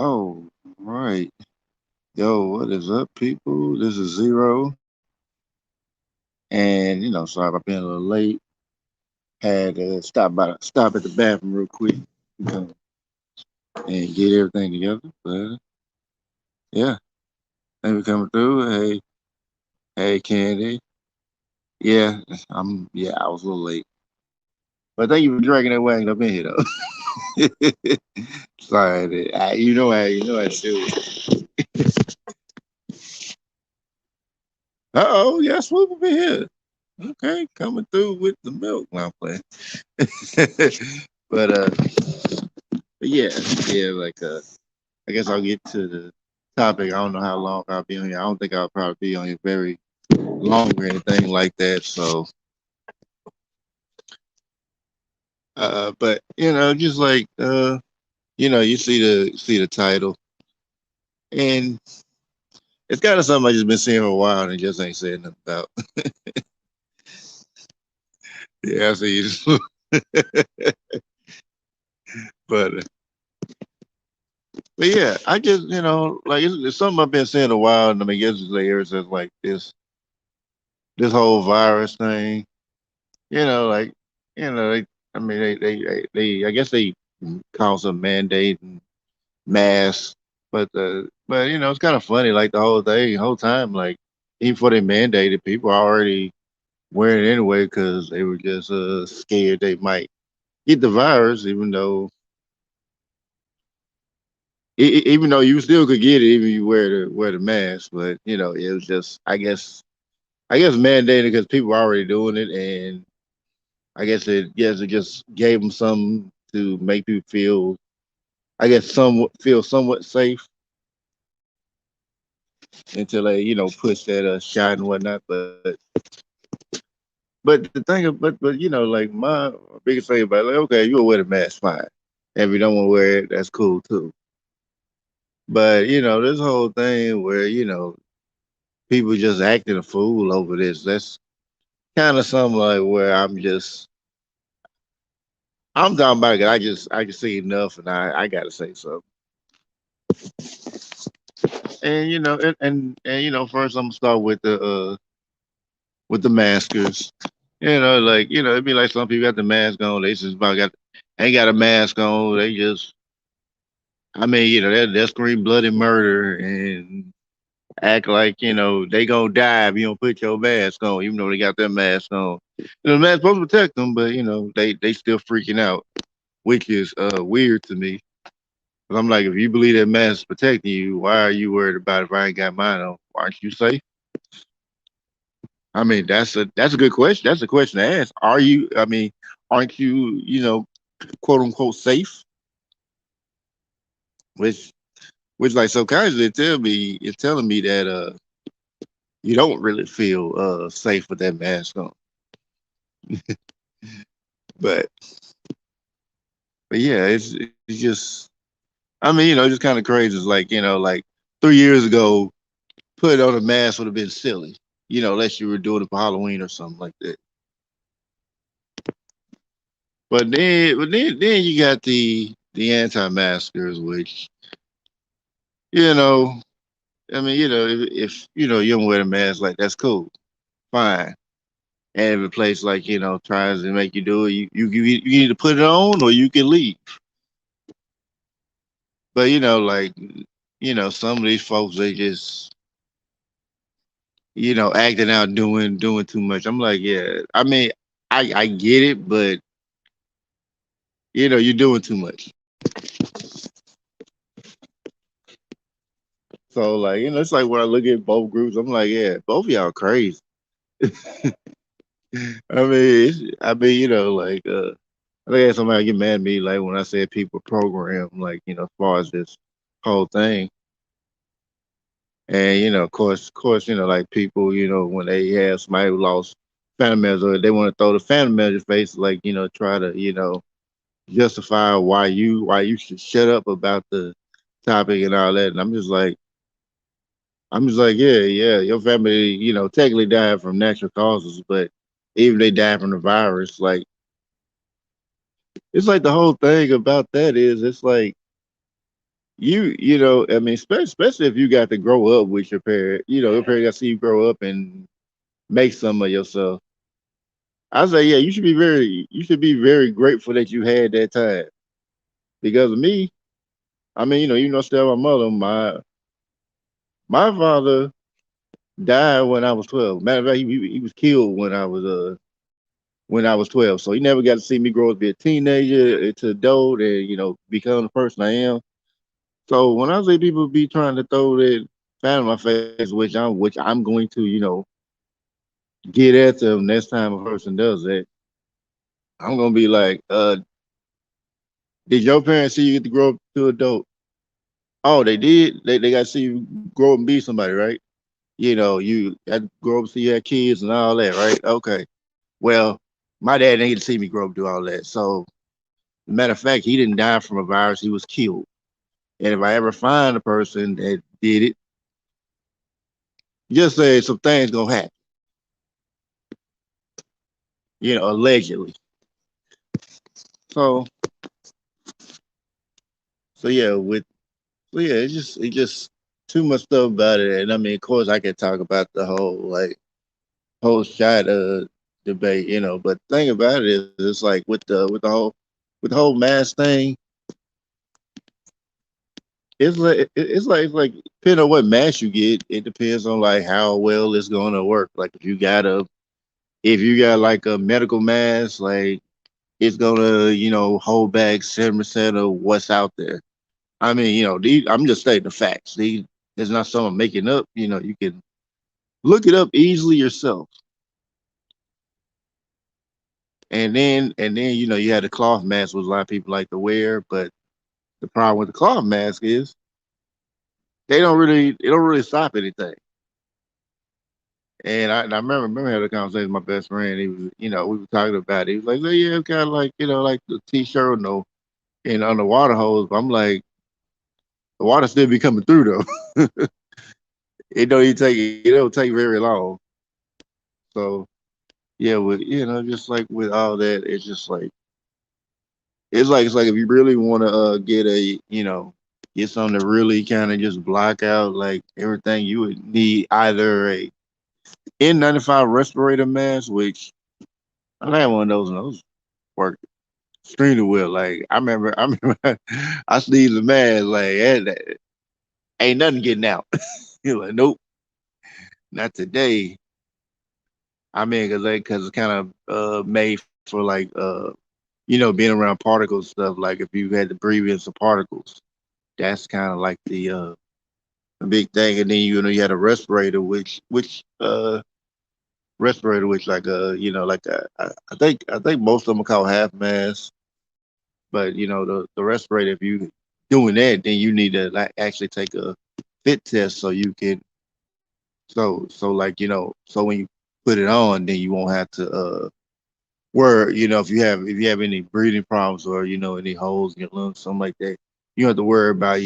Oh, right. Yo, what is up, people? This is Zero. And, sorry about being a little late. Had to stop at the bathroom real quick, you know, and get everything together. But yeah, thank you for coming through. Hey, Candy. Yeah, I was a little late. But thank you for dragging that wagon up in here though. Sorry, you know how to do it. Uh-oh, yeah, swoop up in here. Okay, coming through with the milk. Now playing. but yeah, yeah, I guess I'll get to the topic. I don't know how long I'll be on here. I don't think I'll probably be on here very long or anything like that. So but just you see the title, and it's kind of something I just been seeing for a while and just ain't saying nothing about. Yeah, I see you. but but yeah, I just like it's something I've been seeing a while, and I mean, guess it's like ever since like this whole virus thing. Like they, I mean, I guess they call some mandate and masks, but it's kind of funny. Like whole time, like even before they mandated, people are already wearing it anyway because they were just scared they might get the virus, even though you still could get it even if you wear the mask. But it was just I guess mandated because people were already doing it, and I guess it just gave them something to make people feel, I guess, somewhat safe until they push that shot and whatnot. But the thing, but like my biggest thing about it, like, okay, you'll wear the mask, fine. If you don't want to wear it, that's cool too. But this whole thing where people just acting a fool over this, that's kind of something like where I'm talking about it. I just see enough, and I gotta say something. And first I'm gonna start with the maskers. It'd be like some people got the mask on. They just about got ain't got a mask on. They just, I mean, they scream bloody murder and act like they gonna die if you don't put your mask on, even though they got their mask on. The mask supposed to protect them, but they still freaking out, which is weird to me. But I'm like, if you believe that mask is protecting you, why are you worried about if I ain't got mine on? Aren't you safe? I mean, that's a good question. That's a question to ask. Are you? I mean, aren't you? Quote unquote safe? Which which like subconsciously it's telling me that you don't really feel safe with that mask on. But but yeah, it's just, I mean, it's just kind of crazy. It's like like 3 years ago, put on a mask would have been silly. Unless you were doing it for Halloween or something like that. But then you got the anti-maskers, which you know, I mean, if you don't wear a mask, like that's cool, fine. And if a place like tries to make you do it, you need to put it on or you can leave. But like some of these folks, they just acting out, doing too much. I'm like, yeah, I mean, I get it, but you're doing too much. So like, it's like when I look at both groups, I'm like, yeah, both of y'all crazy. I mean, like, I think somebody get mad at me like when I said people program, like, as far as this whole thing. And of course, like people, when they have somebody who lost family members, or they want to throw the family members face, like, try to, justify why you should shut up about the topic and all that. And I'm just like, yeah, yeah, your family, technically died from natural causes, but even they died from the virus, like it's like the whole thing about that is it's like I mean, especially if you got to grow up with your parent, your parent got to see you grow up and make some of yourself. I say, yeah, you should be very grateful that you had that time. Because of me, I mean, still my mother, my father died when I was 12. Matter of fact, he was killed when I was 12. So he never got to see me grow up, be a teenager, to adult, and become the person I am. So when I see people be trying to throw that fan in my face, which I'm going to, get at them next time a person does that, I'm gonna be like, did your parents see you get to grow up to adult? Oh, they did. They got to see you grow up and be somebody, right? You had to grow up, see you had kids and all that, right? Okay. Well, my dad didn't get to see me grow up, do all that. So, matter of fact, he didn't die from a virus; he was killed. And if I ever find a person that did it, just say some things gonna happen. Allegedly. So, so yeah, it's just too much stuff about it. And I mean, of course, I could talk about the whole shot debate, But the thing about it is, it's like with the whole mask thing, it's like depending on what mask you get, it depends on like how well it's gonna work. Like if you got like a medical mask, like it's gonna hold back 7% of what's out there. I mean, I'm just stating the facts. There's not something I'm making up. You can look it up easily yourself. And then you had the cloth mask, which a lot of people like to wear, but the problem with the cloth mask is they don't really stop anything. And I remember having a conversation with my best friend. He was, we were talking about it. He was like, "Oh, yeah, it's kind of like, like the t-shirt and on the water hose." But I'm like, the water still be coming through though. It don't take very long. So yeah, just like with all that, it's like if you really want to get something to really kind of just block out like everything, you would need either a N95 respirator mask, which I had one of those, and those work extremely well. Like I remember I sneezed a mask, like ain't nothing getting out. You're like, nope, not today. I mean, cause it's kind of made for like being around particles stuff. Like if you had to breathe in some particles, that's kind of like the big thing. And then you had a respirator which like like I think most of them are called half masks. But the respirator, if you doing that, then you need to like actually take a fit test so you can so like so when you put it on, then you won't have to where if you have any breathing problems or any holes in your lungs, something like that, you don't have to worry about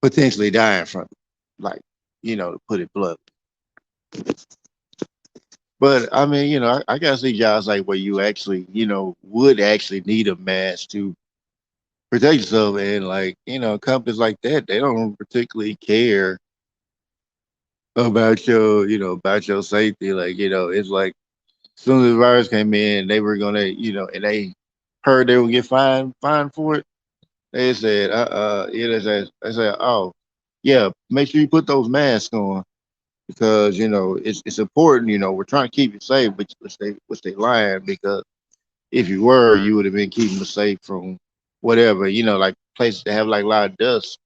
potentially dying from it, like to put it blunt. But I mean, I gotta see jobs like where you actually would actually need a mask to protect yourself, and like companies like that, they don't particularly care about your safety. Like it's like as soon as the virus came in, they were gonna and they heard they would get fined for it. They said, they said, oh, yeah, make sure you put those masks on because it's important. We're trying to keep you safe, which they lying because if you were, you would have been keeping us safe from whatever. Like places that have like a lot of dust.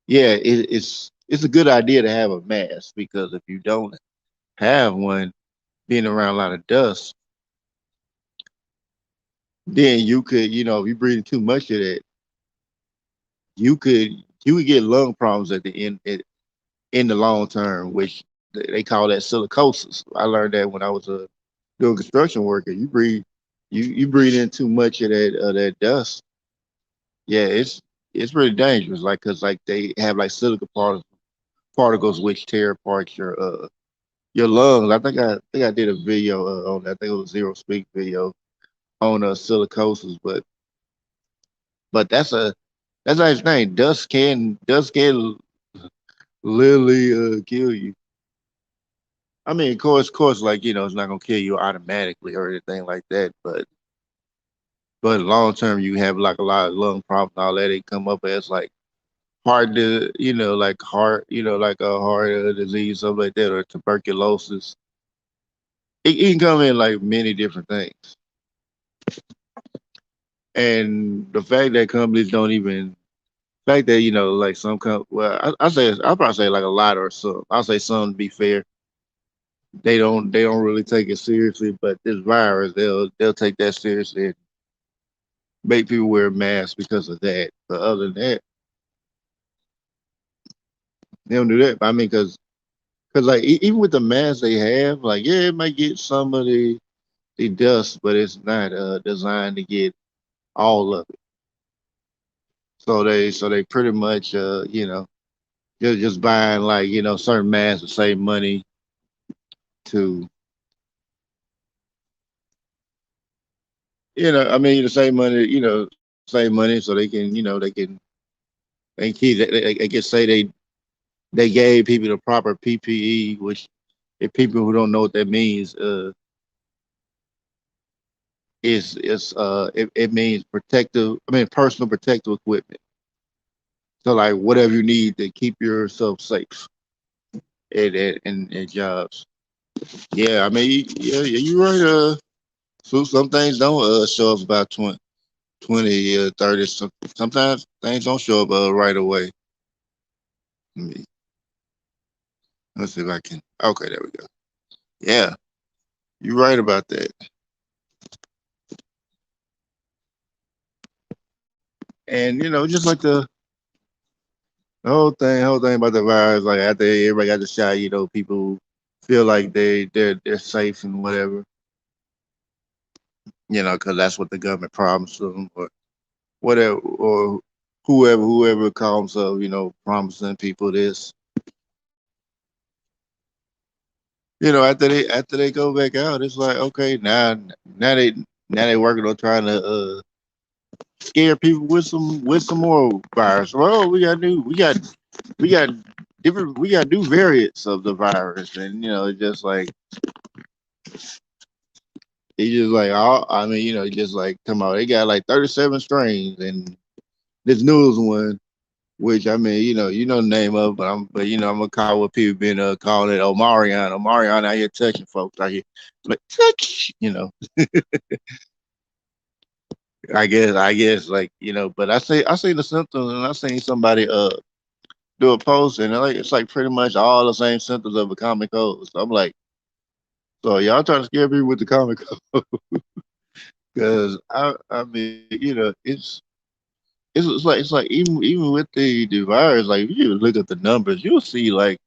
Yeah, it's a good idea to have a mask because if you don't have one, being around a lot of dust, then you could, if you breathing too much of that, you could you would get lung problems at the end in the long term, which they call that silicosis. I learned that when I was doing construction work. And you breathe in too much of that dust. Yeah, it's really dangerous. Like because like they have like silica particles which tear apart your lungs. I think I did a video on that. I think it was a Zero Speak video on silicosis, but that's a That's like his name. Dust can literally kill you. I mean, of course, like it's not gonna kill you automatically or anything like that. But long term, you have like a lot of lung problems, and all that. They come up as like heart, like heart, like a heart disease, something like that, or tuberculosis. It can come in like many different things. And the fact that companies don't even fact that like well, I'll probably say like a lot or some. I'll say some to be fair. They don't really take it seriously, but this virus they'll take that seriously and make people wear masks because of that. But other than that, they don't do that. I mean, because like even with the masks they have, like yeah, it might get some of the dust, but it's not designed to get all of it. So they pretty much just buying like certain masks to save money to I mean to save money save money so they keep they can say they gave people the proper PPE, which if people who don't know what that means it means protective I mean personal protective equipment. So like whatever you need to keep yourself safe at jobs. Yeah, I mean yeah, you're right. So some things don't show up about 20 30. Sometimes things don't show up right away. Let me let's see if I can. Okay, there we go. Yeah, you're right about that. And just like the whole thing about the virus, like after everybody got the shot, people feel like they're safe and whatever, because that's what the government promised them, or whatever, or whoever calls up, promising people this. After they go back out, it's like okay, now they now they working on trying to scare people with some more virus. Well, we got we got new variants of the virus, and it's just like I mean, just like come out. They got like 37 strains, and this newest one, which I mean, the name of, but I'm gonna call what people been calling it Omarion. Omarion out here touching folks out here, like touch, I guess, like but I see the symptoms, and I seen somebody do a post, and like it's like pretty much all the same symptoms of a common cold. So I'm like, so y'all trying to scare people with the common cold? Because I mean, it's like even with the virus, like if you look at the numbers, you'll see like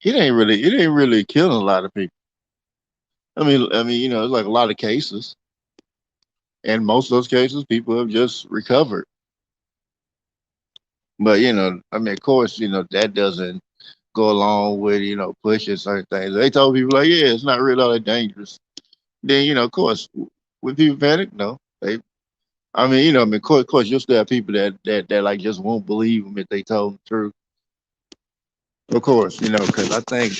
it ain't really killing a lot of people. I mean, it's like a lot of cases, and most of those cases, people have just recovered. But I mean, of course, that doesn't go along with pushing certain things. They told people like, yeah, it's not really all that dangerous. Then of course, when people panic, no, they. I mean, of course, you'll still have people that like just won't believe them if they told them the truth. Of course, because I think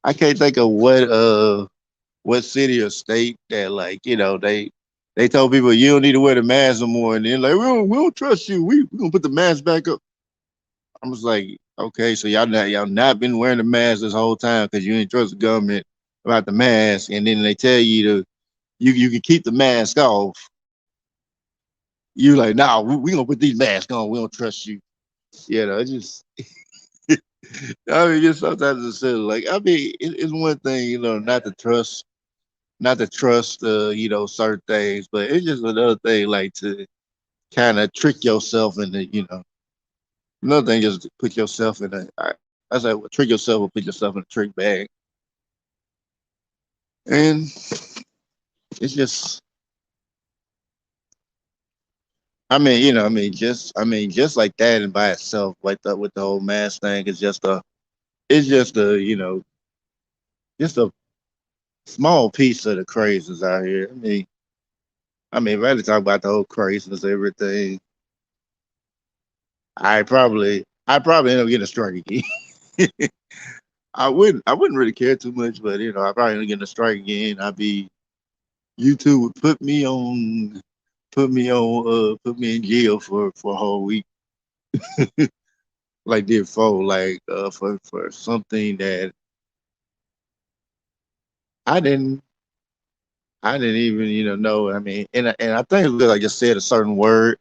I can't think of what city or state that like they told people you don't need to wear the mask no more, and then like we don't trust you. We gonna put the mask back up. I was like, okay, so y'all not been wearing the mask this whole time because you didn't trust the government about the mask, and then they tell you to you can keep the mask off. You like, nah, we gonna put these masks on. We don't trust you. It's just I mean, just sometimes it's silly. Like I mean, it's one thing not to trust certain things, but it's just another thing like to kind of trick yourself into another thing is to put yourself in I say well, trick yourself or put yourself in a trick bag. And it's just just like that and by itself, like that with the whole mask thing is just a just a small piece of the craziness out here. I mean, rather talk about the whole craziness, everything. I probably end up getting a strike again. I wouldn't really care too much, but I probably end up getting a strike again. YouTube would put me in jail for a whole week, like did for for something that I didn't I didn't even know. I mean, and I think because I just said a certain word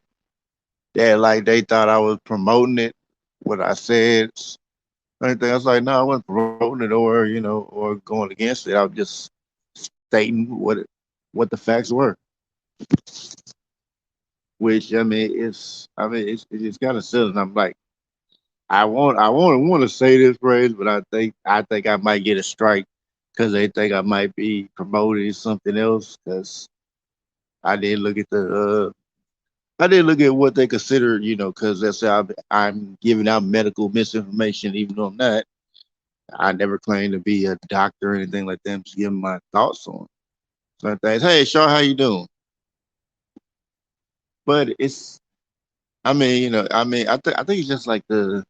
that like they thought I was promoting it. What I said, anything. I was like, no, I wasn't promoting it or going against it. I was just stating what the facts were. Which it's kind of silly. And I'm like, I want to say this phrase, but I think I might get a strike because they think I might be promoting something else. Because I did look at I did look at what they consider, because that's how I'm giving out medical misinformation, even though I'm not. I never claimed to be a doctor or anything like that. I'm just giving my thoughts on certain things. Hey, Shaw, how you doing? But I think it's just like the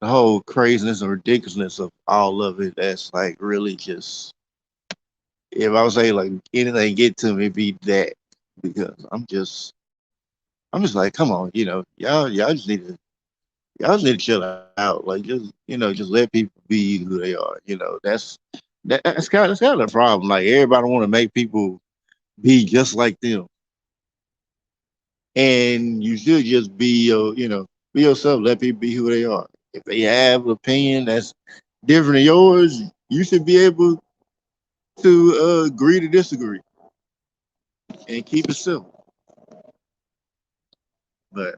whole craziness and ridiculousness of all of it. That's like really just, if I would say like anything get to me, be that because I'm just like, come on, y'all just need to chill out. Like just let people be who they are. That's kind of the problem. Like everybody want to make people be just like them, and you should just be yourself. Let people be who they are. If they have an opinion that's different than yours, you should be able to agree to disagree and keep it simple. But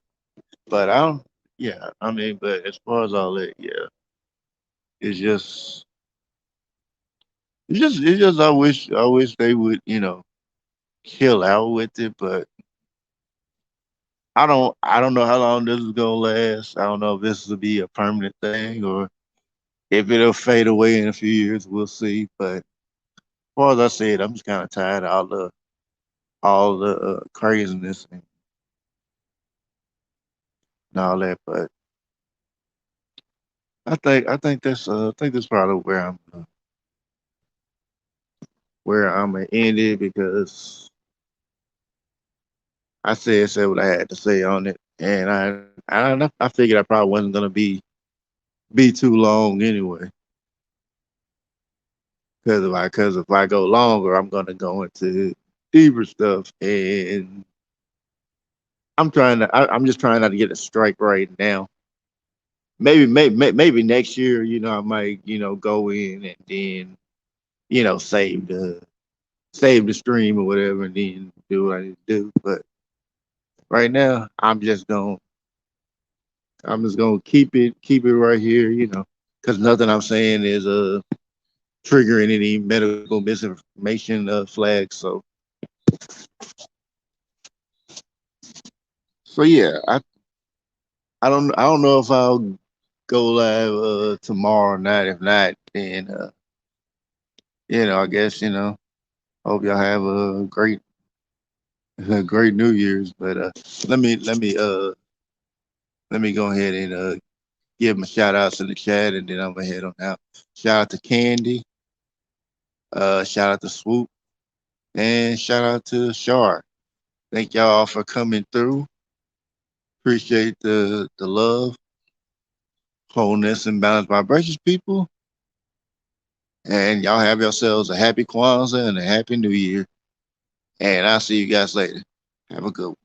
but I don't. Yeah, I mean, but as far as all that, yeah, it's just it's just I wish they would chill out with it, but I don't know how long this is gonna last. I don't know if this will be a permanent thing or if it'll fade away in a few years. We'll see. But as far as I said, I'm just kind of tired of all the craziness and all that. But I think that's probably where I'm gonna end it because I said what I had to say on it, and I figured I probably wasn't gonna be too long anyway. Because if I go longer, I'm gonna go into deeper stuff, and I'm just trying not to get a strike right now. Maybe next year, I might go in and then save the stream or whatever, and then do what I need to do. But right now, I'm just gonna keep it right here, because nothing I'm saying is triggering any medical misinformation flags. So yeah, I don't know if I'll go live tomorrow night. If not, then I guess hope y'all have a great New Year's. But let me let me uh let me go ahead and give my shout outs in the chat, and then I'm gonna head on out. Shout out to Candy, shout out to Swoop, and shout out to Shar. Thank y'all for coming through. Appreciate the love, wholeness, and balanced vibrations, people. And y'all have yourselves a happy Kwanzaa and a happy New Year. And I'll see you guys later. Have a good one.